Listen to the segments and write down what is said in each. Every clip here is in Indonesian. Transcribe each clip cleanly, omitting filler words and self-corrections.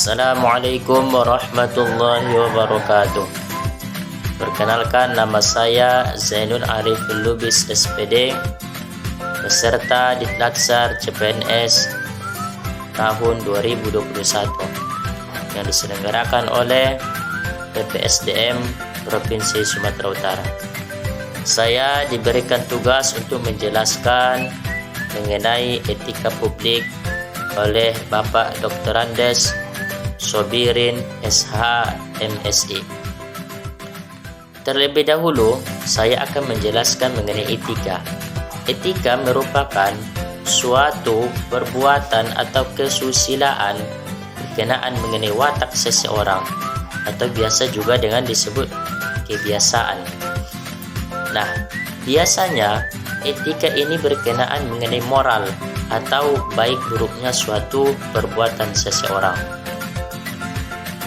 Assalamualaikum warahmatullahi wabarakatuh. Perkenalkan, nama saya Zainul Arif Lubis SPD, peserta Ditlatsar CPNS tahun 2021 yang diselenggarakan oleh PPSDM Provinsi Sumatera Utara. Saya diberikan tugas untuk menjelaskan mengenai etika publik oleh Bapak Dr. Andes Sobirin SH MSI. Terlebih dahulu, saya akan menjelaskan mengenai etika. Etika merupakan suatu perbuatan atau kesusilaan berkenaan mengenai watak seseorang, atau biasa juga dengan disebut kebiasaan. Nah, biasanya etika ini berkenaan mengenai moral atau baik buruknya suatu perbuatan seseorang.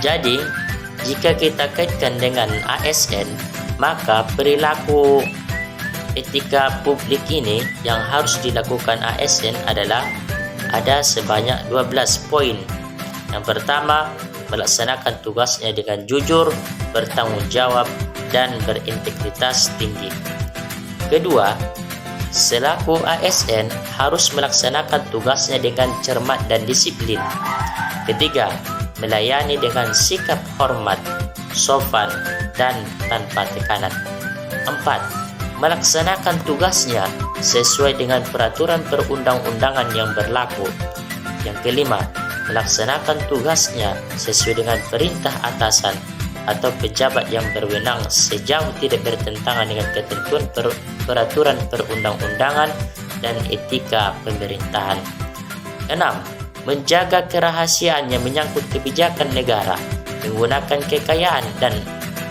Jadi, jika kita kaitkan dengan ASN, maka perilaku etika publik ini yang harus dilakukan ASN adalah ada sebanyak 12 poin. Yang pertama, melaksanakan tugasnya dengan jujur, bertanggung jawab, dan berintegritas tinggi. Kedua, selaku ASN harus melaksanakan tugasnya dengan cermat dan disiplin. Ketiga, melayani dengan sikap hormat, sopan, dan tanpa tekanan. 4. Melaksanakan tugasnya sesuai dengan peraturan perundang-undangan yang berlaku. Yang kelima, melaksanakan tugasnya sesuai dengan perintah atasan atau pejabat yang berwenang sejauh tidak bertentangan dengan ketentuan peraturan perundang-undangan dan etika pemerintahan. 6. Menjaga kerahasiaan yang menyangkut kebijakan negara, menggunakan kekayaan dan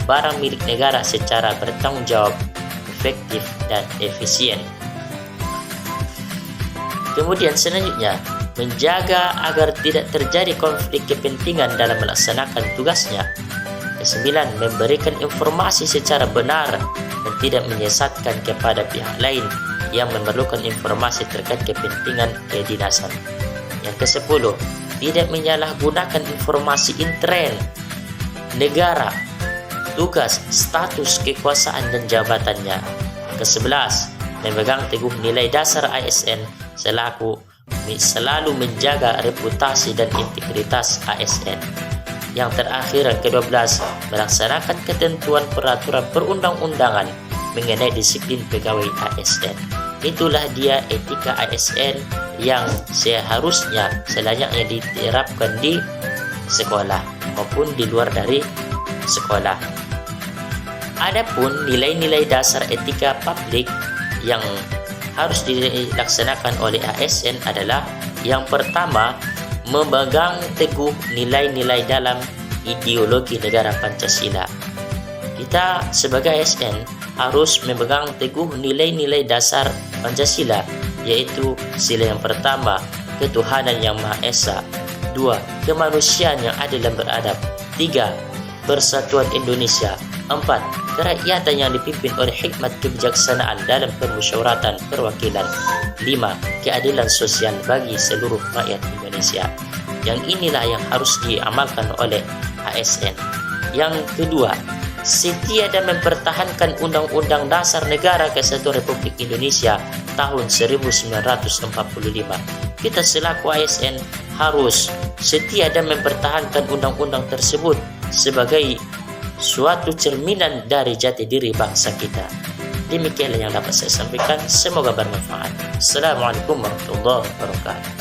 barang milik negara secara bertanggung jawab, efektif, dan efisien. Kemudian selanjutnya, menjaga agar tidak terjadi konflik kepentingan dalam melaksanakan tugasnya. Kesembilan, memberikan informasi secara benar dan tidak menyesatkan kepada pihak lain yang memerlukan informasi terkait kepentingan kedinasan. Yang ke-10, tidak menyalahgunakan informasi intern negara, tugas, status, kekuasaan, dan jabatannya. Ke-11, memegang teguh nilai dasar ASN selalu menjaga reputasi dan integritas ASN. Yang terakhir, yang ke-12, melaksanakan ketentuan peraturan perundang-undangan mengenai disiplin pegawai ASN. Itulah dia etika ASN yang seharusnya selayaknya diterapkan di sekolah maupun di luar dari sekolah. Adapun nilai-nilai dasar etika publik yang harus dilaksanakan oleh ASN adalah yang pertama, memegang teguh nilai-nilai dalam ideologi negara Pancasila. Kita sebagai ASN harus memegang teguh nilai-nilai dasar Pancasila, yaitu sila yang pertama, ketuhanan yang Maha Esa. 2. Kemanusiaan yang adil dan beradab. 3. Persatuan Indonesia. 4. Kerakyatan yang dipimpin oleh hikmat kebijaksanaan dalam permusyawaratan perwakilan. 5. Keadilan sosial bagi seluruh rakyat Indonesia. Yang inilah yang harus diamalkan oleh ASN. Yang kedua, setia dan mempertahankan Undang-Undang Dasar Negara Kesatuan Republik Indonesia tahun 1945. Kita selaku ASN harus setia dan mempertahankan undang-undang tersebut sebagai suatu cerminan dari jati diri bangsa kita. Demikianlah yang dapat saya sampaikan. Semoga bermanfaat. Assalamualaikum warahmatullahi wabarakatuh.